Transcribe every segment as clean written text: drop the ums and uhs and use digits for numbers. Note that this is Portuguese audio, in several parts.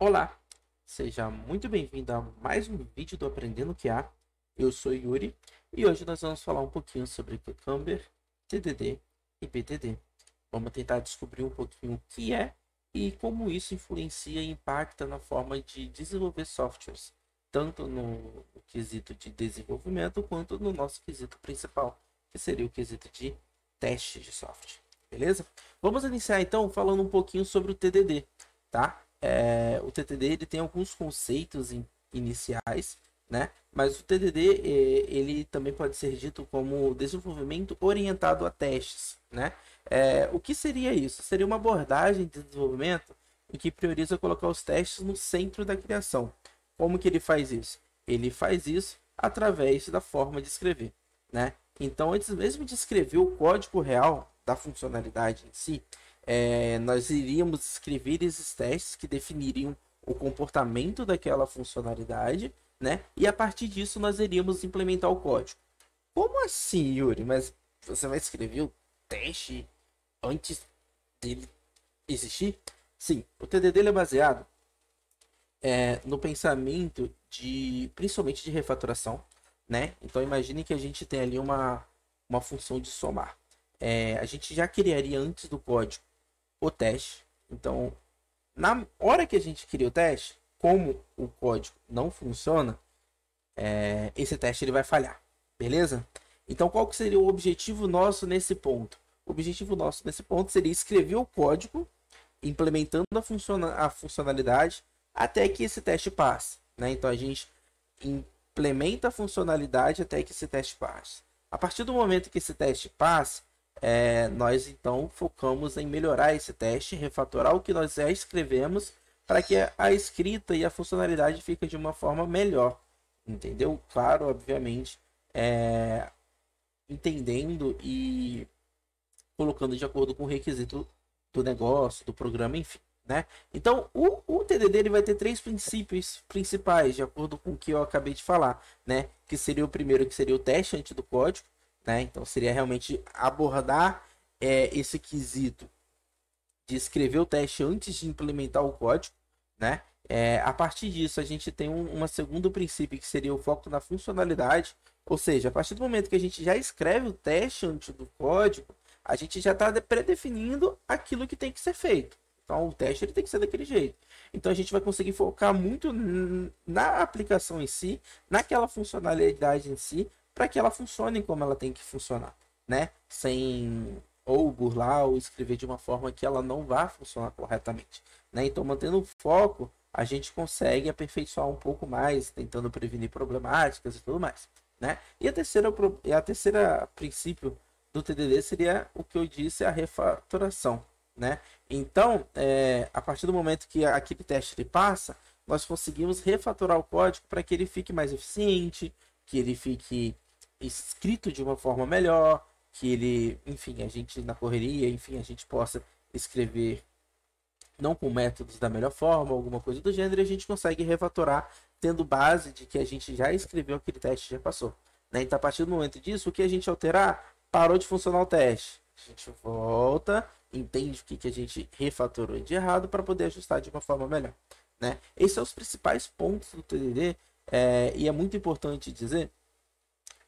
Olá, seja muito bem-vindo a mais um vídeo do Aprendendo QA. Eu sou Yuri e hoje nós vamos falar um pouquinho sobre Cucumber, TDD e BDD. Vamos tentar descobrir um pouquinho o que é e como isso influencia e impacta na forma de desenvolver softwares, tanto no quesito de desenvolvimento quanto no nosso quesito principal, que seria o quesito de teste de software. Beleza? Vamos iniciar então falando um pouquinho sobre o TDD, tá? O TDD ele tem alguns conceitos iniciais, né? Mas o TDD ele também pode ser dito como desenvolvimento orientado a testes, né? O que seria isso? Seria uma abordagem de desenvolvimento em que prioriza colocar os testes no centro da criação. Como que ele faz isso? Ele faz isso através da forma de escrever, né? Então, antes mesmo de escrever o código real da funcionalidade em si, nós iríamos escrever esses testes que definiriam o comportamento daquela funcionalidade, né? E a partir disso nós iríamos implementar o código. Como assim, Yuri? Mas você vai escrever o teste antes dele existir? Sim, o TDD é baseado no pensamento de, principalmente de refatoração, né? Então imagine que a gente tem ali uma função de somar. A gente já criaria antes do código o teste. Então, na hora que a gente cria o teste, como o código não funciona, esse teste ele vai falhar, beleza? Então, qual que seria o objetivo nosso nesse ponto? O objetivo nosso nesse ponto seria escrever o código, implementando a funcionalidade até que esse teste passe, né? Então, a gente implementa a funcionalidade até que esse teste passe. A partir do momento que esse teste passe, nós então focamos em melhorar esse teste, refatorar o que nós já escrevemos para que a escrita e a funcionalidade fique de uma forma melhor, entendeu? Claro, obviamente, entendendo e colocando de acordo com o requisito do negócio, do programa, enfim, né? Então, o TDD ele vai ter três princípios principais, de acordo com o que eu acabei de falar, né? Que seria o primeiro, que seria o teste antes do código, né? Então, seria realmente abordar esse quesito de escrever o teste antes de implementar o código, né? A partir disso, a gente tem uma segundo princípio, que seria o foco na funcionalidade, ou seja, a partir do momento que a gente já escreve o teste antes do código, a gente já está predefinindo aquilo que tem que ser feito. Então, o teste ele tem que ser daquele jeito. Então, a gente vai conseguir focar muito na aplicação em si, naquela funcionalidade em si, para que ela funcione como ela tem que funcionar, né? Sem ou burlar ou escrever de uma forma que ela não vá funcionar corretamente, né? Então, mantendo o foco, a gente consegue aperfeiçoar um pouco mais, tentando prevenir problemáticas e tudo mais, né? E a terceira princípio do TDD seria o que eu disse, a refatoração, né? Então, a partir do momento que aquele teste ele passa, nós conseguimos refatorar o código para que ele fique mais eficiente, que ele fique escrito de uma forma melhor, que ele, enfim, a gente na correria, enfim, a gente possa escrever não com métodos da melhor forma, alguma coisa do gênero, e a gente consegue refatorar tendo base de que a gente já escreveu aquele teste, já passou, né? Então, a partir do momento disso, o que a gente alterar, parou de funcionar o teste. A gente volta, entende o que a gente refatorou de errado para poder ajustar de uma forma melhor, né? Esses são os principais pontos do TDD, e é muito importante dizer,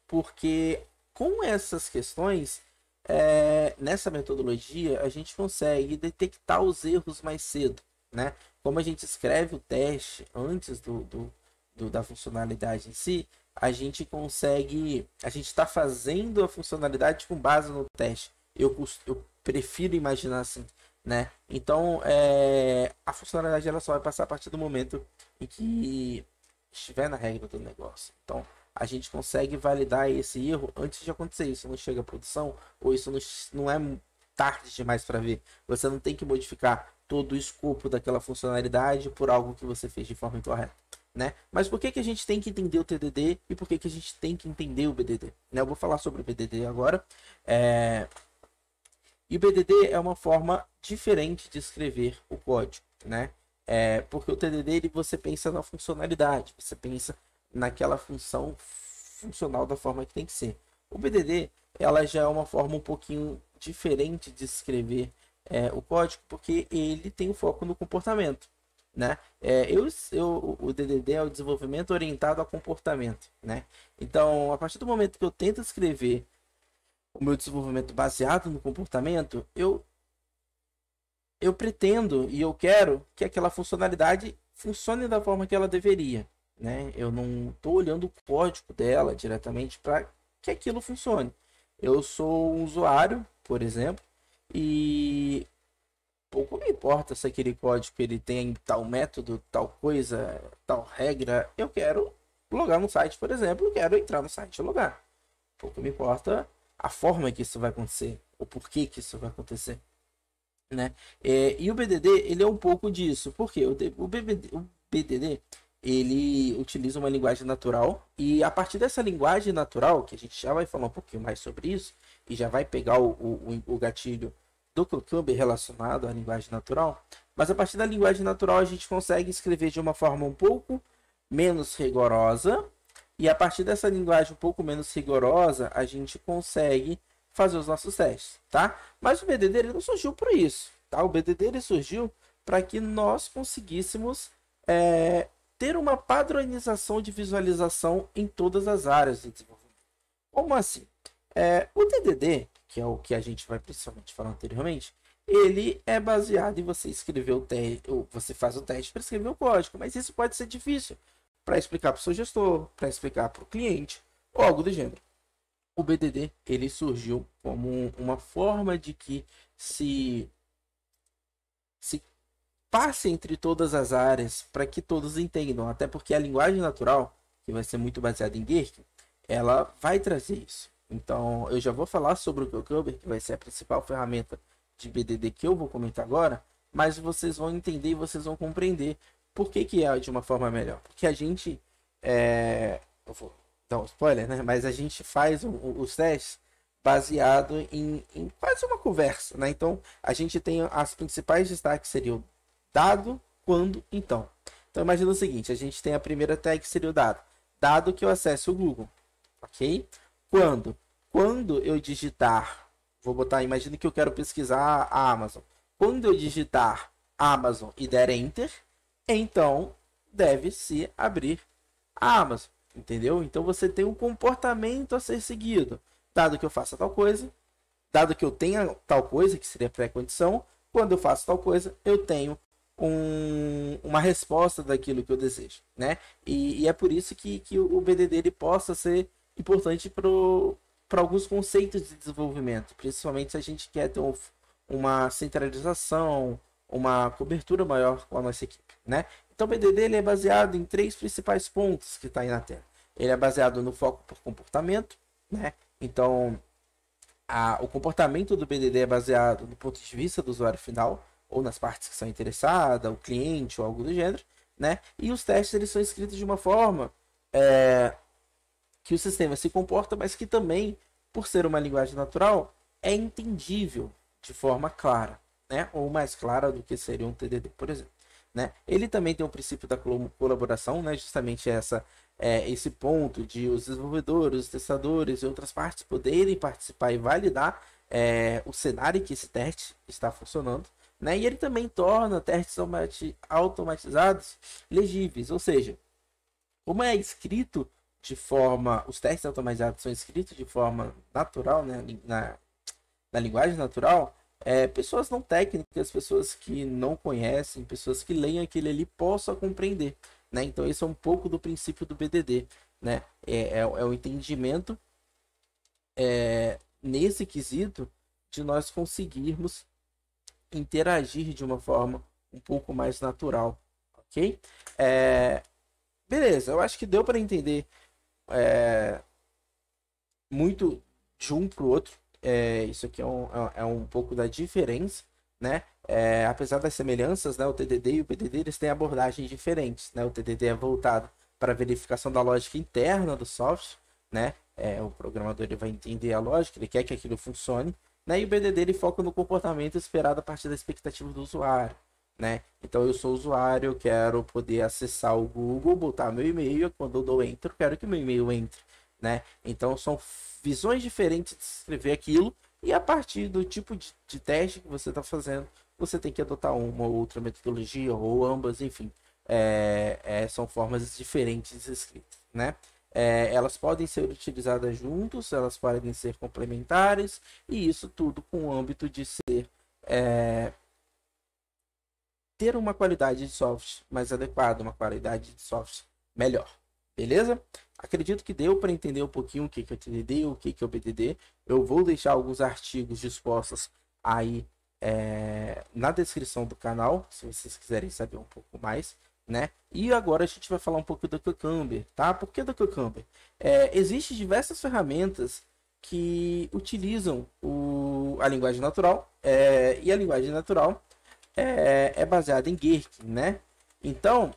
porque com essas questões, nessa metodologia, a gente consegue detectar os erros mais cedo, né? Como a gente escreve o teste antes da funcionalidade em si, a gente está fazendo a funcionalidade com base no teste. Eu prefiro imaginar assim, né? Então, a funcionalidade ela só vai passar a partir do momento em que estiver na regra do negócio. Então, a gente consegue validar esse erro antes de acontecer. Isso não chega à produção, ou isso não é tarde demais para ver. Você não tem que modificar todo o escopo daquela funcionalidade por algo que você fez de forma incorreta, né? Mas por que a gente tem que entender o TDD e por que a gente tem que entender o BDD? Né? Eu vou falar sobre o BDD agora. E o BDD é uma forma diferente de escrever o código, né? Porque o TDD você pensa na funcionalidade, você pensa naquela função funcional da forma que tem que ser. O BDD ela já é uma forma um pouquinho diferente de escrever o código, porque ele tem o foco no comportamento. né? O DDD é o desenvolvimento orientado a comportamento, né? Então, a partir do momento que eu tento escrever o meu desenvolvimento baseado no comportamento, eu pretendo e eu quero que aquela funcionalidade funcione da forma que ela deveria, né? Eu não estou olhando o código dela diretamente para que aquilo funcione. Eu sou um usuário, por exemplo, e pouco me importa se aquele código ele tem tal método, tal coisa, tal regra. Eu quero logar no site, por exemplo, eu quero entrar no site e logar. Pouco me importa a forma que isso vai acontecer, o porquê que isso vai acontecer, né? E o BDD ele é um pouco disso, porque o BDD ele utiliza uma linguagem natural e a partir dessa linguagem natural, que a gente já vai falar um pouquinho mais sobre isso e já vai pegar o gatilho do Cucumber relacionado à linguagem natural, mas a partir da linguagem natural a gente consegue escrever de uma forma um pouco menos rigorosa e a partir dessa linguagem um pouco menos rigorosa a gente consegue fazer os nossos testes, tá? Mas o BDD ele não surgiu por isso, tá? O BDD ele surgiu para que nós conseguíssemos ter uma padronização de visualização em todas as áreas do desenvolvimento. Como assim? O TDD, que é o que a gente vai principalmente falar anteriormente, ele é baseado em você escrever o teste, você faz o teste para escrever o código, mas isso pode ser difícil para explicar para o seu gestor, para explicar para o cliente, ou algo do gênero. O BDD ele surgiu como uma forma de que se passe entre todas as áreas para que todos entendam, até porque a linguagem natural, que vai ser muito baseada em Gherkin, ela vai trazer isso. Então, eu já vou falar sobre o Cucumber, que vai ser a principal ferramenta de BDD que eu vou comentar agora, mas vocês vão entender e vocês vão compreender por que é de uma forma melhor. Porque a gente, eu vou dar um spoiler, né? Mas a gente faz os testes baseado em quase uma conversa, né? Então, a gente tem as principais destaques seriam dado, quando, então. Então, imagina o seguinte, a gente tem a primeira tag que seria o dado. Dado que eu acesso o Google, ok? Quando? Quando eu digitar, vou botar, imagina que eu quero pesquisar a Amazon. Quando eu digitar Amazon e der Enter, então deve-se abrir a Amazon, entendeu? Então você tem um comportamento a ser seguido. Dado que eu faça tal coisa, dado que eu tenha tal coisa, que seria pré-condição, quando eu faço tal coisa, eu tenho uma resposta daquilo que eu desejo, né? E é por isso que o BDD ele possa ser importante para alguns conceitos de desenvolvimento, principalmente se a gente quer ter uma centralização, uma cobertura maior com a nossa equipe, né? Então o BDD ele é baseado em três principais pontos que está aí na tela. Ele é baseado no foco por comportamento, né? Então o comportamento do BDD é baseado no ponto de vista do usuário final, ou nas partes que são interessadas, o cliente ou algo do gênero, né? E os testes eles são escritos de uma forma que o sistema se comporta, mas que também, por ser uma linguagem natural, é entendível de forma clara, né? Ou mais clara do que seria um TDD, por exemplo, né? Ele também tem o princípio da colaboração, né? Justamente esse ponto de os desenvolvedores, os testadores e outras partes poderem participar e validar o cenário em que esse teste está funcionando, né? E ele também torna testes automatizados legíveis, ou seja, como é escrito de forma, os testes automatizados são escritos de forma natural, né? Na linguagem natural, pessoas não técnicas, pessoas que não conhecem, pessoas que leem aquilo ali possam compreender, né? Então esse é um pouco do princípio do BDD, né? É o entendimento nesse quesito de nós conseguirmos interagir de uma forma um pouco mais natural, ok? Beleza, eu acho que deu para entender muito de um para o outro. Isso aqui é um pouco da diferença, né? Apesar das semelhanças, né, o TDD e o BDD eles têm abordagens diferentes, né? O TDD é voltado para a verificação da lógica interna do software, né? O programador ele vai entender a lógica, ele quer que aquilo funcione, né? E o BDD ele foca no comportamento esperado a partir da expectativa do usuário, né? Então eu sou usuário, eu quero poder acessar o Google, botar meu e-mail, quando eu dou enter, eu quero que meu e-mail entre, né? Então são visões diferentes de escrever aquilo e a partir do tipo de teste que você está fazendo, você tem que adotar uma ou outra metodologia, ou ambas, enfim. São formas diferentes de escrita, né? Elas podem ser utilizadas juntos, elas podem ser complementares, e isso tudo com o âmbito de ser ter uma qualidade de software mais adequada, uma qualidade de software melhor. Beleza? Acredito que deu para entender um pouquinho o que é o TDD, o que é o BDD. Eu vou deixar alguns artigos dispostos aí na descrição do canal, se vocês quiserem saber um pouco mais, né? E agora a gente vai falar um pouco do Cucumber, tá? Por que do Cucumber? Existem diversas ferramentas que utilizam a linguagem natural, e a linguagem natural é baseada em Gherkin, né? Então,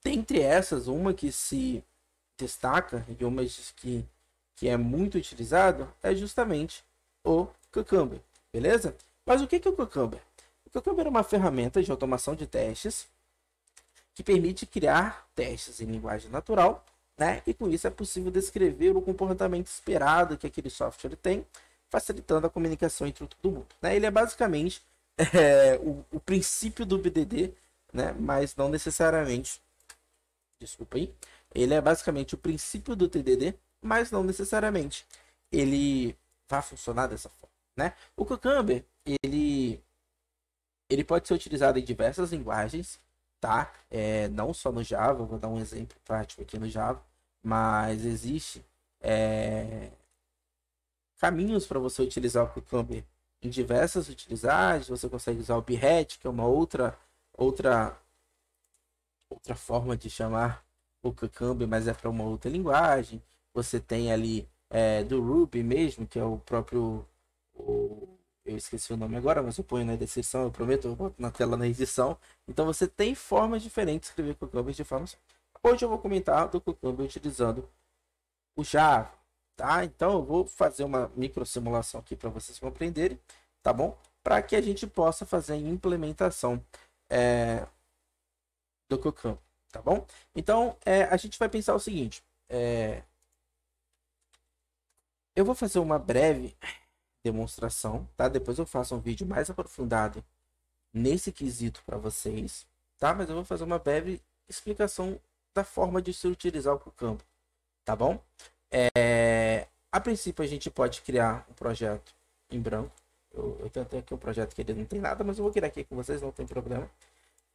dentre essas, uma que se destaca e uma que é muito utilizado é justamente o Cucumber, beleza? Mas o que é o Cucumber? O Cucumber é uma ferramenta de automação de testes que permite criar testes em linguagem natural, né? E com isso é possível descrever o comportamento esperado que aquele software tem, facilitando a comunicação entre todo mundo, né? Ele é basicamente o princípio do BDD, né? Mas não necessariamente. Desculpa aí. Ele é basicamente o princípio do TDD, mas não necessariamente ele vai funcionar dessa forma, né? O Cucumber, ele pode ser utilizado em diversas linguagens, tá? Não só no Java, vou dar um exemplo prático aqui no Java, mas existe caminhos para você utilizar o Cucumber em diversas utilizagens. Você consegue usar o Behat, que é uma outra forma de chamar o Cucumber, mas é para uma outra linguagem. Você tem ali do Ruby mesmo, que é o próprio... eu esqueci o nome agora, mas eu ponho na descrição, eu prometo, eu boto na tela na edição. Então você tem formas diferentes de escrever Cucumber de forma... Hoje eu vou comentar do Cucumber utilizando o Java, tá? Então eu vou fazer uma micro simulação aqui para vocês compreenderem, tá bom? Para que a gente possa fazer a implementação do Cucumber, tá bom? Então a gente vai pensar o seguinte: eu vou fazer uma breve demonstração, tá? Depois eu faço um vídeo mais aprofundado nesse quesito para vocês, tá? Mas eu vou fazer uma breve explicação da forma de se utilizar o Cucumber, tá bom? A princípio a gente pode criar um projeto em branco. Eu tenho aqui um projeto que ele não tem nada, mas eu vou criar aqui com vocês, não tem problema.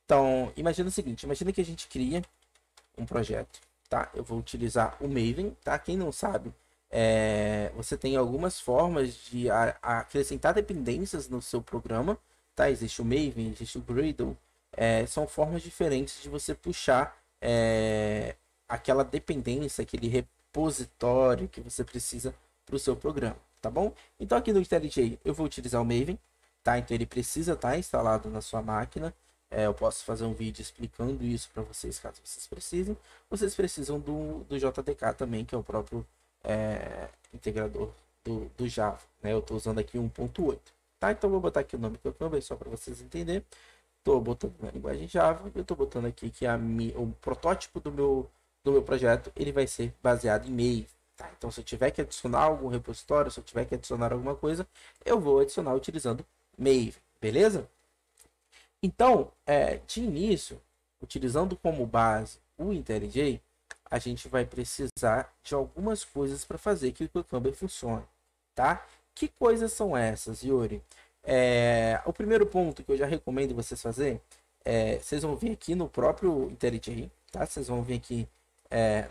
Então, imagina o seguinte, imagina que a gente cria um projeto, tá? Eu vou utilizar o Maven, tá? Quem não sabe, você tem algumas formas de acrescentar dependências no seu programa, tá? Existe o Maven, existe o Gradle, são formas diferentes de você puxar aquela dependência, aquele repositório que você precisa para o seu programa, tá bom? Então aqui no IntelliJ eu vou utilizar o Maven, tá? Então ele precisa estar instalado na sua máquina. Eu posso fazer um vídeo explicando isso para vocês, caso vocês precisem. Vocês precisam do JDK também, que é o próprio integrador do Java, né? Eu estou usando aqui 1.8, tá? Então vou botar aqui o nome que eu também, só para vocês entenderem. Estou botando na linguagem Java. Eu estou botando aqui que o protótipo do meu projeto ele vai ser baseado em Maven, tá? Então se eu tiver que adicionar algum repositório, se eu tiver que adicionar alguma coisa, eu vou adicionar utilizando Maven, beleza? Então, de início, utilizando como base o IntelliJ, a gente vai precisar de algumas coisas para fazer que o Cucumber funcione, tá? Que coisas são essas, Yuri? O primeiro ponto que eu já recomendo vocês fazer, vocês vão vir aqui no próprio IntelliJ, tá? Vocês vão vir aqui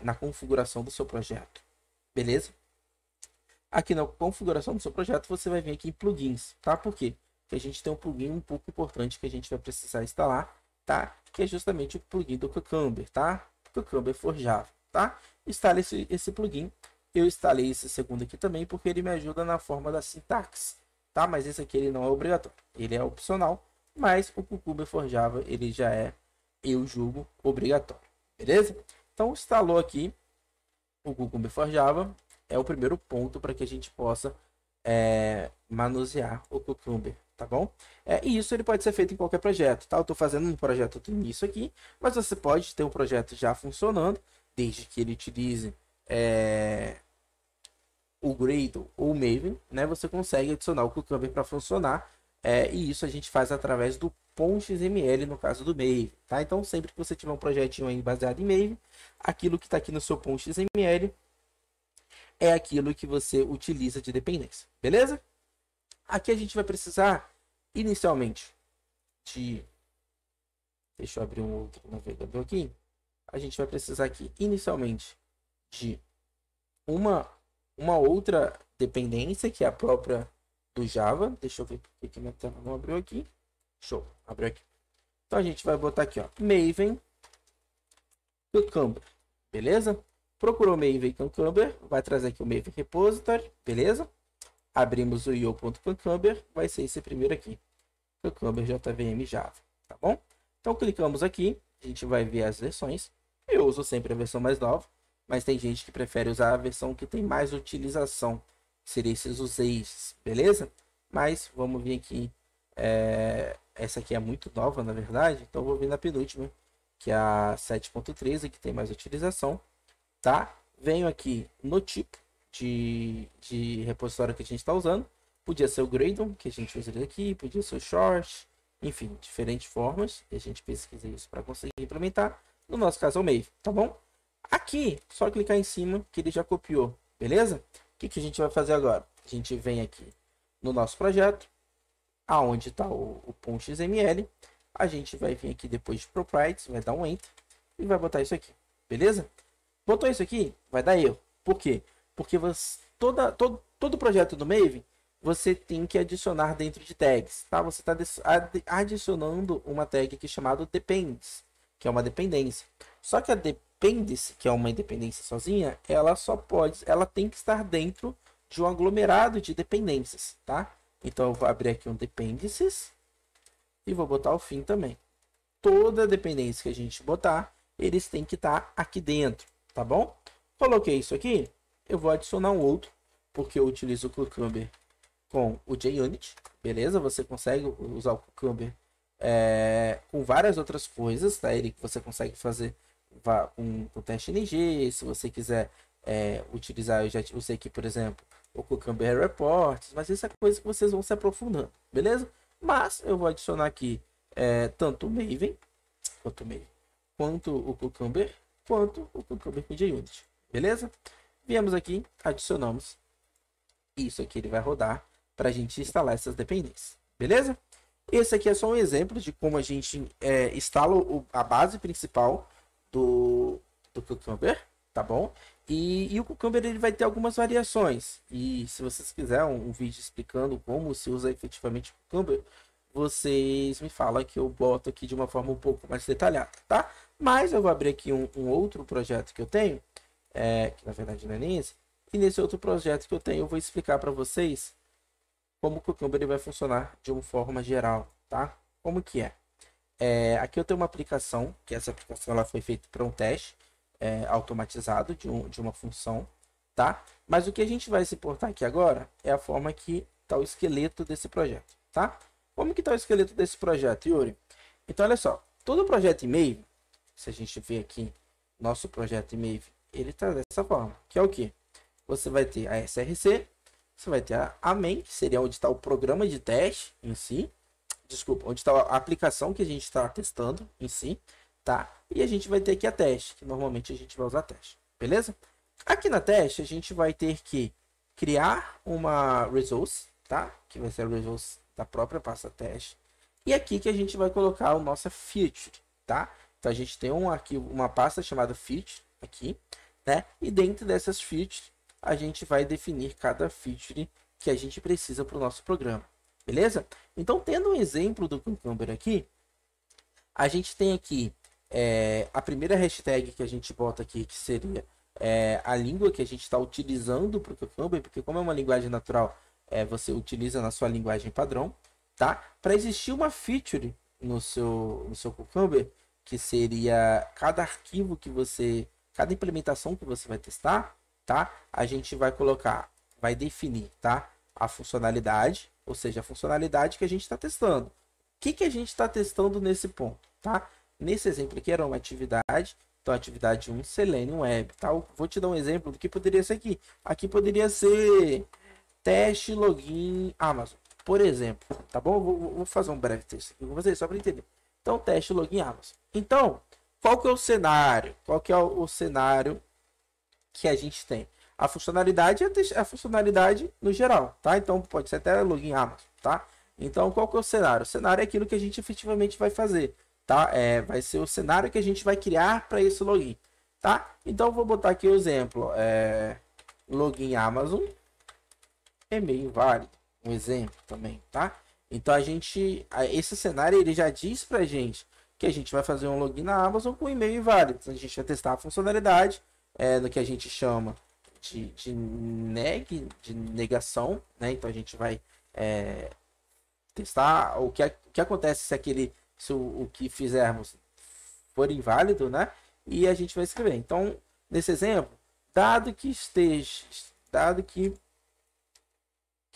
na configuração do seu projeto, beleza? Aqui na configuração do seu projeto, você vai vir aqui em plugins, tá? Por quê? Porque a gente tem um plugin um pouco importante que a gente vai precisar instalar, tá? Que é justamente o plugin do Cucumber, tá? Cucumber for Java, tá? Instale esse plugin. Eu instalei esse segundo aqui também porque ele me ajuda na forma da sintaxe, tá? Mas esse aqui ele não é obrigatório, ele é opcional, mas o Cucumber for Java ele já é, eu julgo, obrigatório, beleza? Então instalou aqui o Cucumber for Java, é o primeiro ponto para que a gente possa manusear o Cucumber, tá bom? E isso ele pode ser feito em qualquer projeto, tá? Eu estou fazendo um projeto do início aqui, mas você pode ter um projeto já funcionando, desde que ele utilize o Gradle ou o Maven, né? Você consegue adicionar o Cucumber para funcionar e isso a gente faz através do .xml no caso do Maven, tá? Então sempre que você tiver um projetinho aí baseado em Maven, aquilo que está aqui no seu .xml é aquilo que você utiliza de dependência, beleza? Aqui a gente vai precisar inicialmente de... Deixa eu abrir um outro navegador aqui. A gente vai precisar aqui inicialmente de uma outra dependência, que é a própria do Java. Deixa eu ver porque que minha tela não abriu aqui. Show, abriu aqui. Então a gente vai botar aqui, ó, Maven Cucumber, beleza? Procurou Maven Cucumber, vai trazer aqui o Maven Repository, beleza? Abrimos o io.cucumber, vai ser esse primeiro aqui, Cucumber JVM Java, tá bom? Então clicamos aqui, a gente vai ver as versões. Eu uso sempre a versão mais nova, mas tem gente que prefere usar a versão que tem mais utilização, que seria esses usages, beleza? Mas vamos vir aqui, essa aqui é muito nova na verdade, então vou vir na penúltima, que é a 7.13, que tem mais utilização, tá? Venho aqui no tipo de repositório que a gente está usando. Podia ser o Gradle, que a gente usa aqui, podia ser o Short, enfim, diferentes formas. E a gente pesquisa isso para conseguir implementar. No nosso caso é o Maven, tá bom? Aqui, só clicar em cima que ele já copiou, beleza? O que a gente vai fazer agora? A gente vem aqui no nosso projeto, aonde está o .xml. A gente vai vir aqui depois de proprietary, vai dar um enter e vai botar isso aqui, beleza? Botou isso aqui, vai dar erro. Por quê? Porque você, todo projeto do Maven, você tem que adicionar dentro de tags, tá? Você está adicionando uma tag aqui chamada depends, que é uma dependência. Só que a dependency, que é uma independência sozinha, ela tem que estar dentro de um aglomerado de dependências, tá? Então eu vou abrir aqui um dependencies e vou botar o fim também. Toda dependência que a gente botar, eles têm que estar aqui dentro, tá bom? Coloquei isso aqui, eu vou adicionar um outro, porque eu utilizo o Cucumber com o JUnit, beleza? Você consegue usar o Cucumber com várias outras coisas, tá? Você consegue fazer com o teste NG, se você quiser utilizar, eu já usei aqui, por exemplo, o Cucumber Reports, mas isso é coisa que vocês vão se aprofundando, beleza? Mas eu vou adicionar aqui tanto o Maven, quanto o Cucumber, quanto o Cucumber com JUnit, beleza? Viemos aqui, adicionamos. Isso aqui ele vai rodar para a gente instalar essas dependências, beleza? Esse aqui é só um exemplo de como a gente instala a base principal do Cucumber, tá bom? E o Cucumber ele vai ter algumas variações. E se vocês quiserem um vídeo explicando como se usa efetivamente o Cucumber, vocês me falam que eu boto aqui de uma forma um pouco mais detalhada, tá? Mas eu vou abrir aqui um outro projeto que eu tenho, que na verdade não é nem esse. E nesse outro projeto que eu tenho, eu vou explicar para vocês como o Cucumber ele vai funcionar de uma forma geral, tá? Como que é? Aqui eu tenho uma aplicação, que essa aplicação ela foi feita para um teste automatizado de uma função, tá? Mas o que a gente vai se importar aqui agora é a forma que está o esqueleto desse projeto, tá? Como que está o esqueleto desse projeto, Yuri? Então, olha só, todo projeto em Maven, se a gente ver aqui, nosso projeto em Maven, ele está dessa forma, que é o que? Você vai ter a SRC, você vai ter a main, que seria onde está o programa de teste em si, desculpa, onde está a aplicação que a gente está testando em si, tá? E a gente vai ter aqui a teste, que normalmente a gente vai usar teste, beleza? Aqui na teste, a gente vai ter que criar uma resource, tá? Que vai ser a resource da própria pasta teste. E aqui que a gente vai colocar a nossa feature, tá? Então a gente tem um arquivo, uma pasta chamada feature aqui, né? E dentro dessas features, a gente vai definir cada feature que a gente precisa para o nosso programa, beleza? Então, tendo um exemplo do Cucumber aqui, a gente tem aqui a primeira hashtag que a gente bota aqui, que seria a língua que a gente está utilizando para o Cucumber, porque como é uma linguagem natural, você utiliza na sua linguagem padrão, tá? Para existir uma feature no seu Cucumber, que seria cada arquivo que você, cada implementação que você vai testar, tá? A gente vai definir, tá? A funcionalidade, ou seja, a funcionalidade que a gente está testando. O que a gente está testando nesse ponto, tá? Nesse exemplo aqui era uma atividade, então atividade 1, Selenium Web, tá? Vou te dar um exemplo do que poderia ser aqui. Aqui poderia ser teste login Amazon, por exemplo, tá bom? Vou fazer um breve texto aqui com vocês só para entender. Então, teste login Amazon. Então, qual que é o cenário? Qual que é o cenário que a gente tem? A funcionalidade é a funcionalidade no geral, tá? Então, pode ser até login Amazon, tá? Então, qual que é o cenário? O cenário é aquilo que a gente efetivamente vai fazer, tá? Vai ser o cenário que a gente vai criar para esse login, tá? Então, vou botar aqui o exemplo, login Amazon, e-mail válido, um exemplo também, tá? Então, esse cenário, ele já diz pra gente que a gente vai fazer um login na Amazon com e-mail inválido. Então, a gente vai testar a funcionalidade, no que a gente chama de negação, né? Então, a gente vai testar o que acontece se o que fizermos for inválido, né? E a gente vai escrever. Então, nesse exemplo, dado que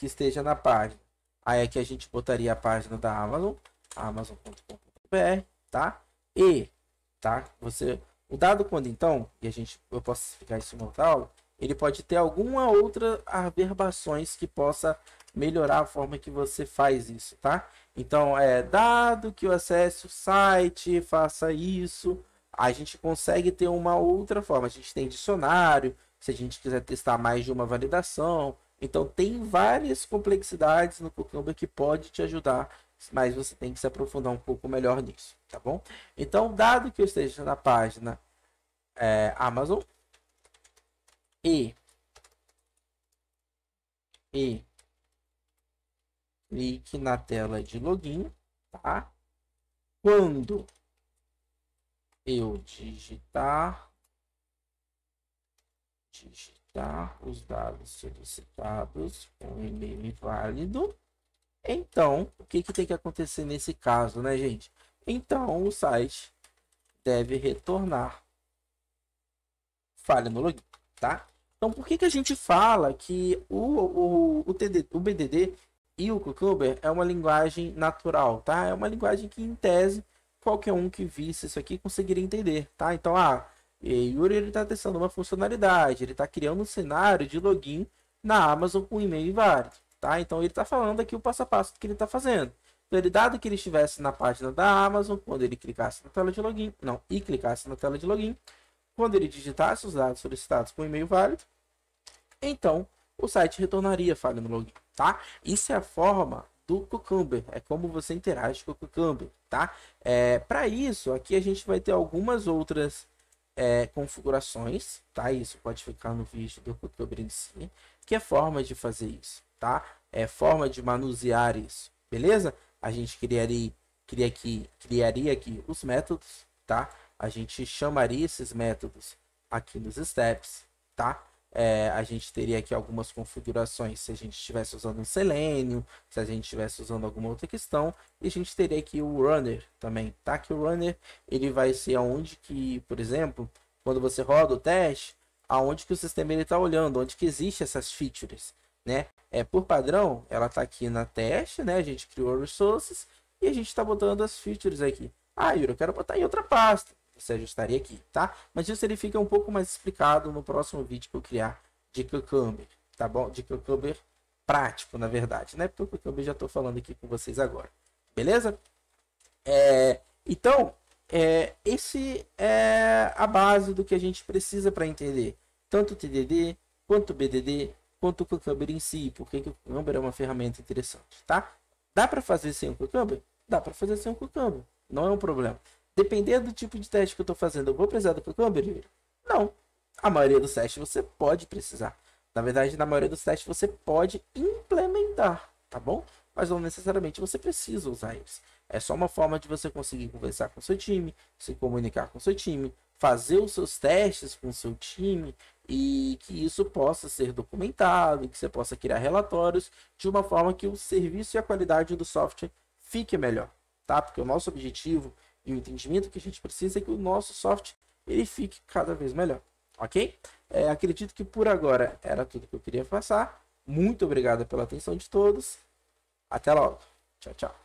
esteja na página, aí aqui a gente botaria a página da Amazon, amazon.com.br, tá? O dado quando então, eu posso explicar isso em outra aula, ele pode ter alguma outra averbações que possa melhorar a forma que você faz isso, tá? Então, dado que eu acesse o site, faça isso, a gente consegue ter uma outra forma. A gente tem dicionário, se a gente quiser testar mais de uma validação. Então, tem várias complexidades no Cucumber que pode te ajudar, mas você tem que se aprofundar um pouco melhor nisso, tá bom? Então, dado que eu esteja na página Amazon e clique na tela de login, tá? Quando eu digitar os dados solicitados com e-mail inválido, então o que tem que acontecer nesse caso, né, gente? Então o site deve retornar falha no login, tá? Então por que a gente fala que o BDD e o Cucumber é uma linguagem natural, tá? É uma linguagem que, em tese, qualquer um que visse isso aqui conseguiria entender, tá? Então, Yuri, ele está testando uma funcionalidade, ele está criando um cenário de login na Amazon com e-mail inválido, tá? Então, ele está falando aqui o passo a passo que ele está fazendo. Então, dado que ele estivesse na página da Amazon, quando ele clicasse na tela de login, clicasse na tela de login, quando ele digitasse os dados solicitados com e-mail válido, então o site retornaria falha no login, tá? Isso é a forma do Cucumber, é como você interage com o Cucumber, tá? Para isso, aqui a gente vai ter algumas outras configurações, tá? Isso pode ficar no vídeo do Cucumber em si, que é forma de fazer isso, tá? É forma de manusear isso, beleza? A gente criaria aqui os métodos, tá? A gente chamaria esses métodos aqui nos steps, tá? A gente teria aqui algumas configurações se a gente estivesse usando um Selenium, se a gente estivesse usando alguma outra questão, e a gente teria aqui o runner também, tá? Que o runner, ele vai ser aonde que, por exemplo, quando você roda o teste, aonde que o sistema ele está olhando, onde que existe essas features, né? Por padrão, ela está aqui na teste, né? A gente criou resources e a gente está botando as features aqui. Yuri, eu quero botar em outra pasta. Você ajustaria aqui, tá? Mas isso ele fica um pouco mais explicado no próximo vídeo que eu criar de Cucumber, tá bom? De Cucumber prático, na verdade, né? Porque o Cucumber já estou falando aqui com vocês agora, beleza? Então, esse é a base do que a gente precisa para entender tanto o TDD, quanto o BDD, quanto o Cucumber em si, porque o Cucumber é uma ferramenta interessante, tá? Dá para fazer sem o Cucumber? Dá para fazer sem o Cucumber, não é um problema. Dependendo do tipo de teste que eu estou fazendo, eu vou precisar do Cucumber? Não. A maioria dos testes você pode precisar. Na verdade, na maioria dos testes você pode implementar, tá bom? Mas não necessariamente você precisa usar eles. É só uma forma de você conseguir conversar com o seu time, se comunicar com o seu time, fazer os seus testes com o seu time e que isso possa ser documentado, que você possa criar relatórios de uma forma que o serviço e a qualidade do software fique melhor, tá? Porque o nosso objetivo e o entendimento que a gente precisa é que o nosso software ele fique cada vez melhor, ok? Acredito que por agora era tudo que eu queria passar. Muito obrigado pela atenção de todos. Até logo. Tchau, tchau.